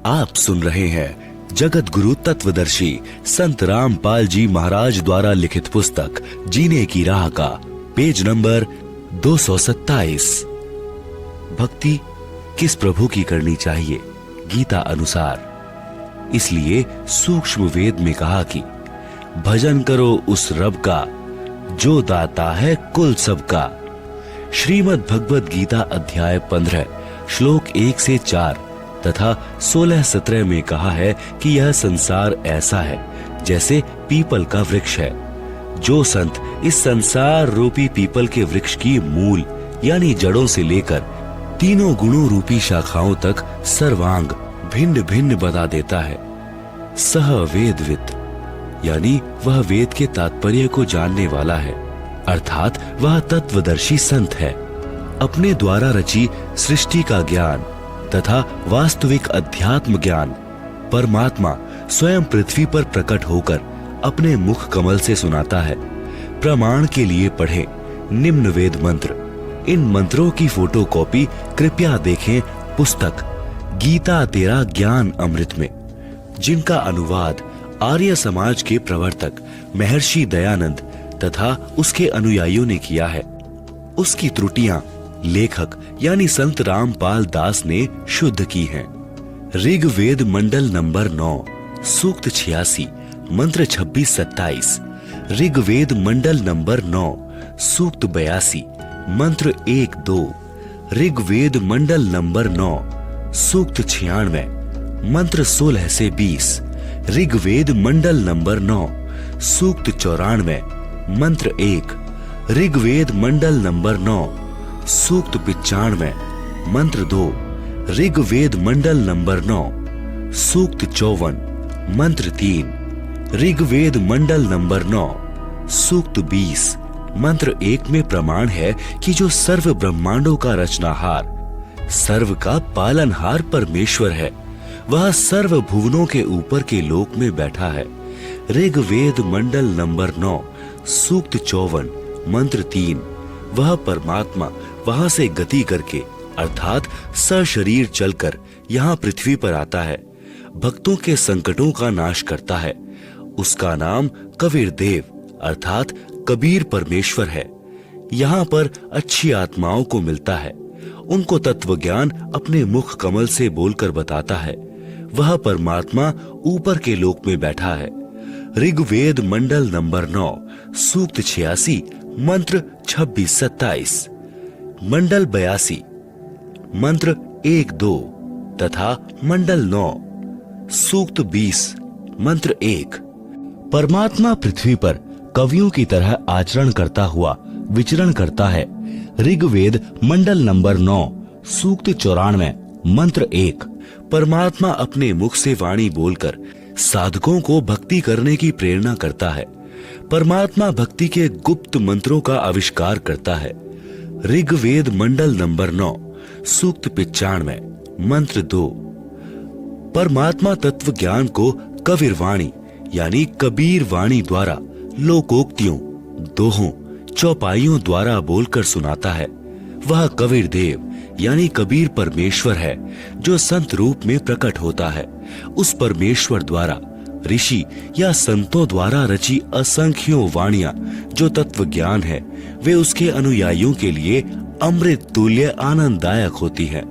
आप सुन रहे हैं जगत गुरु तत्वदर्शी संत रामपाल जी महाराज द्वारा लिखित पुस्तक जीने की राह का पेज नंबर 227। भक्ति किस प्रभु की करनी चाहिए गीता अनुसार। इसलिए सूक्ष्म वेद में कहा कि भजन करो उस रब का जो दाता है कुल सबका। श्रीमद् भगवद गीता अध्याय 15 श्लोक 1 से 4 तथा 16-17 में कहा है कि यह संसार ऐसा है जैसे पीपल का वृक्ष है। जो संत इस संसार रूपी पीपल के वृक्ष की मूल यानी जड़ों से लेकर तीनों गुणों रूपी शाखाओं तक सर्वांग भिन्न भिन्न बता देता है, सह वेदविद यानी वह वेद के तात्पर्य को जानने वाला है, अर्थात वह तत्वदर्शी संत है। अपने द्वारा रची सृष्टि का ज्ञान तथा वास्तविक अध्यात्म ज्ञान परमात्मा स्वयं पृथ्वी पर प्रकट होकर अपने मुख कमल से सुनाता है। प्रमाण के लिए पढ़ें निम्न वेद मंत्र। इन मंत्रों की फोटोकॉपी कृपया देखें पुस्तक गीता तेरा ज्ञान अमृत में, जिनका अनुवाद आर्य समाज के प्रवर्तक महर्षि दयानंद तथा उसके अनुयायियों ने किया है। उसकी त्रुटियां लेखक यानी संत रामपाल दास ने शुद्ध की हैं। ऋग्वेद मंडल नंबर 9 सूक्त 86 मंत्र 26-27, ऋग्वेद मंडल नंबर 9 सूक्त 82 मंत्र 1-2, ऋग्वेद मंडल नंबर 9 सूक्त 96 मंत्र 16 से 20, ऋग्वेद मंडल नंबर 9 सूक्त 94 मंत्र 1, ऋग्वेद मंडल नंबर 9 सूक्त 95 मंत्र 2, ऋग्वेद मंडल नंबर 9 सूक्त 54 मंत्र 3, ऋग्वेद मंडल नंबर 9 सूक्त 20 मंत्र 1 में प्रमाण है कि जो सर्व ब्रह्मांडों का रचनाहार, सर्व का पालनहार परमेश्वर है, वह सर्व भुवनों के ऊपर के लोक में बैठा है। ऋग्वेद मंडल नंबर 9 सूक्त 54 मंत्र 3, वह परमात्मा वहां से गति करके अर्थात सशरीर चलकर यहाँ पृथ्वी पर आता है, भक्तों के संकटों का नाश करता है। उसका नाम कबीर देव अर्थात कबीर परमेश्वर है। यहाँ पर अच्छी आत्माओं को मिलता है, उनको तत्व ज्ञान अपने मुख कमल से बोलकर बताता है। वह परमात्मा ऊपर के लोक में बैठा है। ऋग्वेद मंडल नंबर 9 सूक्त 86 मंत्र 26-27, मंडल 82 मंत्र 1-2 तथा मंडल 9 सूक्त 20 मंत्र 1। परमात्मा पृथ्वी पर कवियों की तरह आचरण करता हुआ विचरण करता है। ऋग्वेद मंडल नंबर 9 सूक्त 94 मंत्र 1। परमात्मा अपने मुख से वाणी बोलकर साधकों को भक्ति करने की प्रेरणा करता है। परमात्मा भक्ति के गुप्त मंत्रों का आविष्कार करता है। ऋग्वेद मंडल नंबर 9 सूक्त 95 मंत्र 2। परमात्मा तत्व ज्ञान को कबीर वाणी यानी कबीर वाणी द्वारा लोकोक्तियों, दोहों, चौपाइयों द्वारा बोलकर सुनाता है। वह कबीर देव यानी कबीर परमेश्वर है जो संत रूप में प्रकट होता है। उस परमेश्वर द्वारा ऋषि या संतों द्वारा रची असंख्यों वाणियां जो तत्व ज्ञान है, वे उसके अनुयायियों के लिए अमृत तुल्य आनंददायक होती हैं।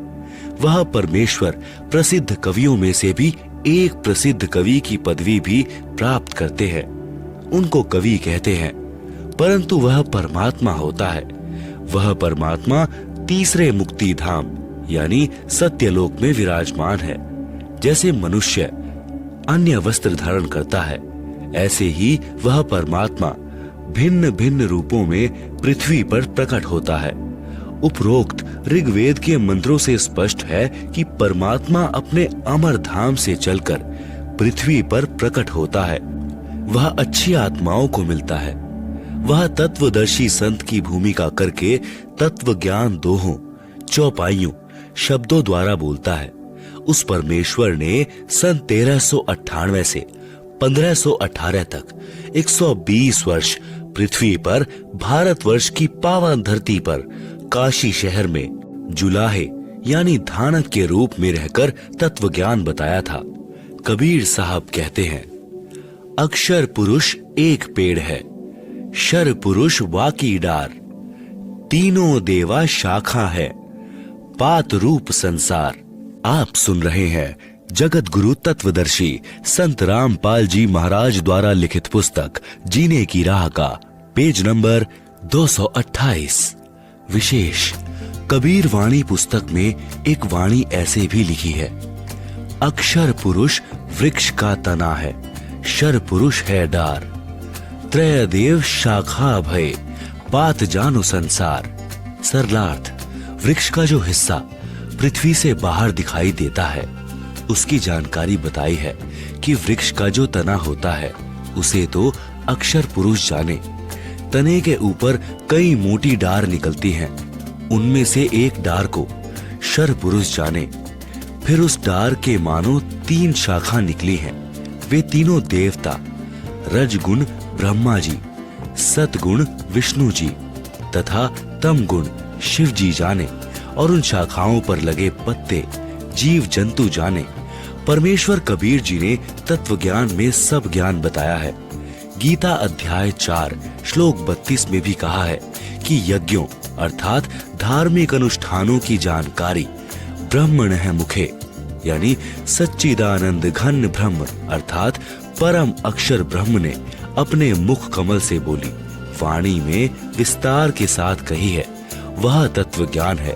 वह परमेश्वर प्रसिद्ध कवियों में से भी एक प्रसिद्ध कवि की पदवी भी प्राप्त करते हैं। उनको कवि कहते हैं, परंतु वह परमात्मा होता है। वह परमात्मा तीसरे मुक्ति धाम यानी सत्यलोक में विराजमान है। जैसे मनुष्य अन्य वस्त्र धारण करता है, ऐसे ही वह परमात्मा भिन्न भिन्न रूपों में पृथ्वी पर प्रकट होता है। उपरोक्त ऋग्वेद के मंत्रों से स्पष्ट है कि परमात्मा अपने अमर धाम से चलकर पृथ्वी पर प्रकट होता है। वह अच्छी आत्माओं को मिलता है। वह तत्वदर्शी संत की भूमिका करके तत्व ज्ञान दोहों, चौपाइयों, शब्दों द्वारा बोलता है। उस परमेश्वर ने सन 1398 से 1518 तक 120 वर्ष पृथ्वी पर भारतवर्ष की पावन धरती पर काशी शहर में जुलाहे यानी धानक के रूप में रहकर तत्व ज्ञान बताया था। कबीर साहब कहते हैं, अक्षर पुरुष एक पेड़ है, शर पुरुष वाकी डार, तीनों देवा शाखा है, पात रूप संसार। आप सुन रहे हैं जगत गुरु तत्वदर्शी संत रामपाल जी महाराज द्वारा लिखित पुस्तक जीने की राह का पेज नंबर 228। विशेष कबीर वाणी पुस्तक में एक वाणी ऐसे भी लिखी है, अक्षर पुरुष वृक्ष का तना है, शर पुरुष है डार, त्रय देव शाखा भय, पात जानो संसार। सरलार्थ, वृक्ष का जो हिस्सा पृथ्वी से बाहर दिखाई देता है उसकी जानकारी बताई है कि वृक्ष का जो तना होता है उसे तो अक्षर पुरुष जाने। तने के ऊपर कई मोटी डार निकलती हैं, उनमें से एक डार को शर पुरुष जाने। फिर उस डार के मानो 3 शाखा निकली हैं, वे तीनों देवता रजगुण ब्रह्मा जी, सतगुण विष्णु जी तथा तमगुण शिव जी जाने, और उन शाखाओं पर लगे पत्ते जीव जंतु जाने। परमेश्वर कबीर जी ने तत्व ज्ञान में सब ज्ञान बताया है। गीता अध्याय 4 श्लोक 32 में भी कहा है कि यज्ञों अर्थात धार्मिक अनुष्ठानों की जानकारी ब्रह्मणः मुखे यानी सच्चिदानंद घन ब्रह्म अर्थात परम अक्षर ब्रह्म ने अपने मुख कमल से बोली, वाणी में विस्तार के साथ कही है, वह तत्व ज्ञान है।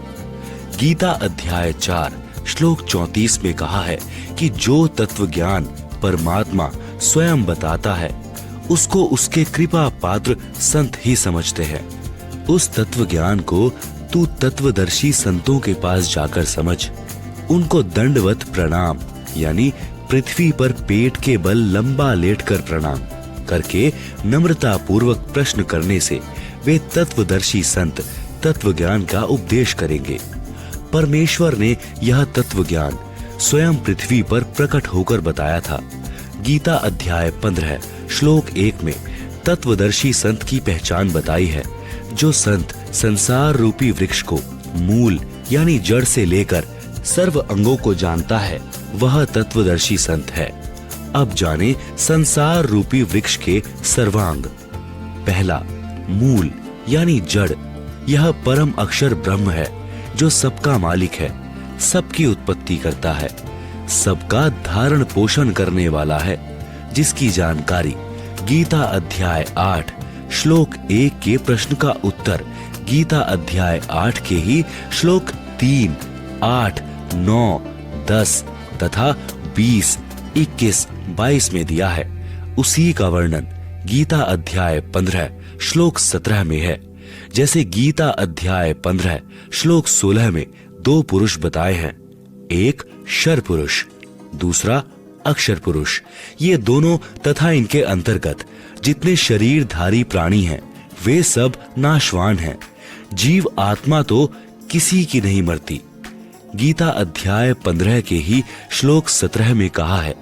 गीता अध्याय 4 श्लोक 34 में कहा है कि जो तत्व ज्ञान परमात्मा स्वयं बताता है उसको उसके कृपा पात्र संत ही समझते हैं। उस तत्व ज्ञान को तू तत्वदर्शी संतों के पास जाकर समझ। उनको दंडवत प्रणाम यानी पृथ्वी पर पेट के बल लंबा लेटकर प्रणाम करके नम्रता पूर्वक प्रश्न करने से वे तत्वदर्शी संत तत्व ज्ञान का उपदेश करेंगे। परमेश्वर ने यह तत्व ज्ञान स्वयं पृथ्वी पर प्रकट होकर बताया था। गीता अध्याय 15 श्लोक 1 में तत्वदर्शी संत की पहचान बताई है। जो संत संसार रूपी वृक्ष को मूल यानी जड़ से लेकर सर्व अंगों को जानता है वह तत्वदर्शी संत है। अब जाने संसार रूपी वृक्ष के सर्वांग। पहला, मूल यानी जड़। यह परम अक्षर ब्रह्म है जो सबका मालिक है, सबकी उत्पत्ति करता है, सबका धारण पोषण करने वाला है, जिसकी जानकारी गीता अध्याय 8 श्लोक 1 के प्रश्न का उत्तर गीता अध्याय 8 के ही श्लोक 3, 8, 9, 10 तथा 20, 21, 22 में दिया है। उसी का वर्णन गीता अध्याय 15 श्लोक 17 में है। जैसे गीता अध्याय 15 श्लोक 16 में 2 पुरुष बताए हैं, एक शर पुरुष, दूसरा अक्षर पुरुष। ये दोनों तथा इनके अंतर्गत जितने शरीरधारी प्राणी हैं वे सब नाशवान हैं। जीव आत्मा तो किसी की नहीं मरती। गीता अध्याय 15 के ही श्लोक 17 में कहा है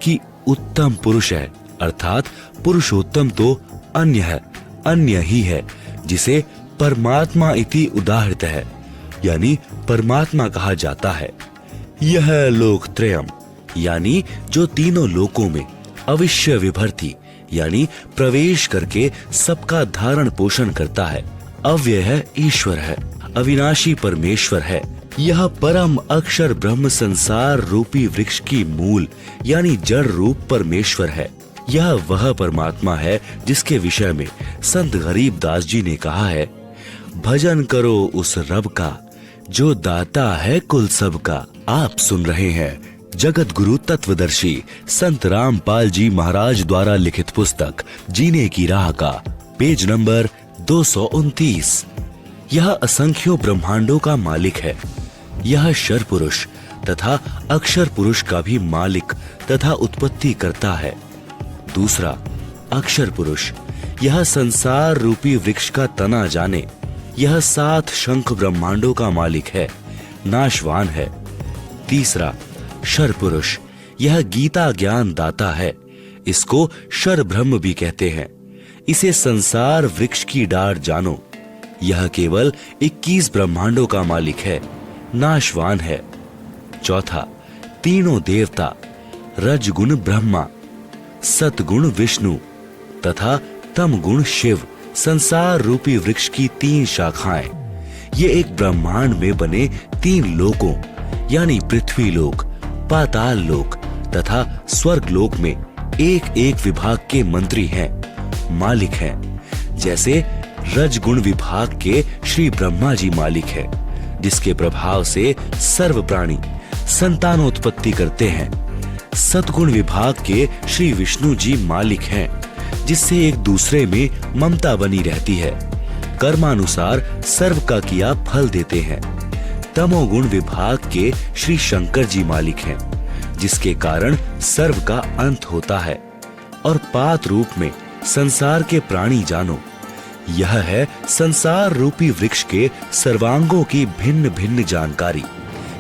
कि उत्तम पुरुष है अर्थात पुरुषोत्तम तो अन्य है, अन्य ही है, जिसे परमात्मा इति उदाहृत है यानी परमात्मा कहा जाता है। यह लोक त्रयम यानी जो तीनों लोकों में अविश्य विभर्ति यानी प्रवेश करके सबका धारण पोषण करता है, अव्यय है, ईश्वर है, अविनाशी परमेश्वर है। यह परम अक्षर ब्रह्म संसार रूपी वृक्ष की मूल यानी जड़ रूप परमेश्वर है। यह वह परमात्मा है जिसके विषय में संत गरीबदास जी ने कहा है, भजन करो उस रब का जो दाता है कुल सबका। आप सुन रहे हैं जगत गुरु तत्वदर्शी संत रामपाल जी महाराज द्वारा लिखित पुस्तक जीने की राह का पेज नंबर 229। यह असंख्यों ब्रह्मांडों का मालिक है। यह शर पुरुष तथा अक्षर पुरुष का भी मालिक तथा उत्पत्ति करता है। दूसरा, अक्षर पुरुष, यह संसार रूपी वृक्ष का तना जाने। यह 7 शंख ब्रह्मांडों का मालिक है, नाशवान है। तीसरा, शर पुरुष, यह गीता ज्ञान दाता है। इसको शर ब्रह्म भी कहते हैं। इसे संसार वृक्ष की डार जानो। यह केवल 21 ब्रह्मांडों का मालिक है। नाशवान है। चौथा, तीनों देवता रजगुण ब्रह्मा, सतगुण विष्णु तथा तमगुण शिव संसार रूपी वृक्ष की 3 शाखाएं, ये एक ब्रह्मांड में बने 3 लोकों यानी पृथ्वी लोक, पाताल लोक तथा स्वर्ग लोक में एक एक विभाग के मंत्री हैं, मालिक हैं। जैसे रजगुण विभाग के श्री ब्रह्मा जी मालिक हैं, जिसके प्रभाव से सर्व प्राणी संतानोत्पत्ति करते हैं। सतगुण विभाग के श्री विष्णु जी मालिक हैं, जिससे एक दूसरे में ममता बनी रहती है, कर्मानुसार सर्व का किया फल देते हैं। तमोगुण विभाग के श्री शंकर जी मालिक हैं, जिसके कारण सर्व का अंत होता है। और पात रूप में संसार के प्राणी जानो, यह है संसार रूपी वृक्ष के सर्वांगों की भिन्न भिन्न जानकारी।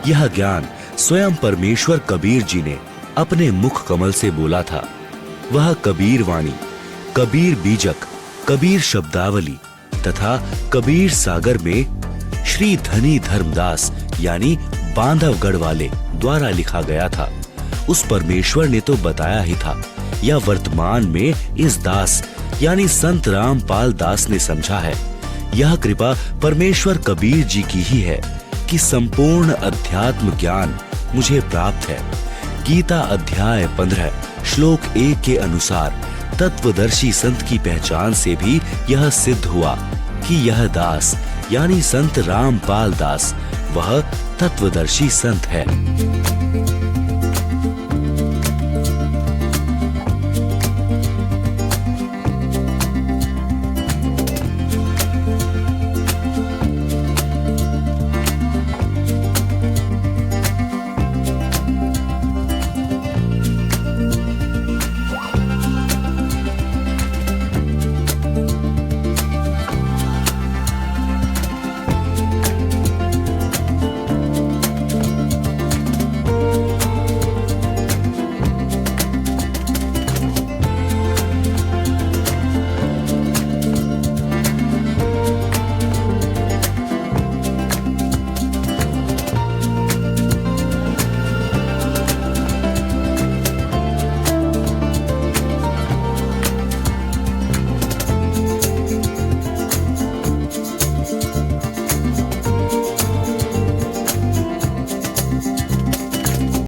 यह ज्ञान स्वयं परमेश्वर कबीर जी ने अपने मुख कमल से बोला था। वह कबीर वाणी, कबीर बीजक, कबीर शब्दावली तथा कबीर सागर में श्री धनी धर्मदास यानी बांधवगढ़ वाले द्वारा लिखा गया था। उस परमेश्वर ने तो बताया ही था, या वर्तमान में इस दास यानी संत रामपाल दास ने समझा है। यह कृपा परमेश्वर कबीर जी की ही है कि संपूर्ण अध्यात्म ज्ञान मुझे प्राप्त है। गीता अध्याय 15 श्लोक 1 के अनुसार तत्वदर्शी संत की पहचान से भी यह सिद्ध हुआ कि यह दास यानी संत रामपाल दास वह तत्वदर्शी संत है।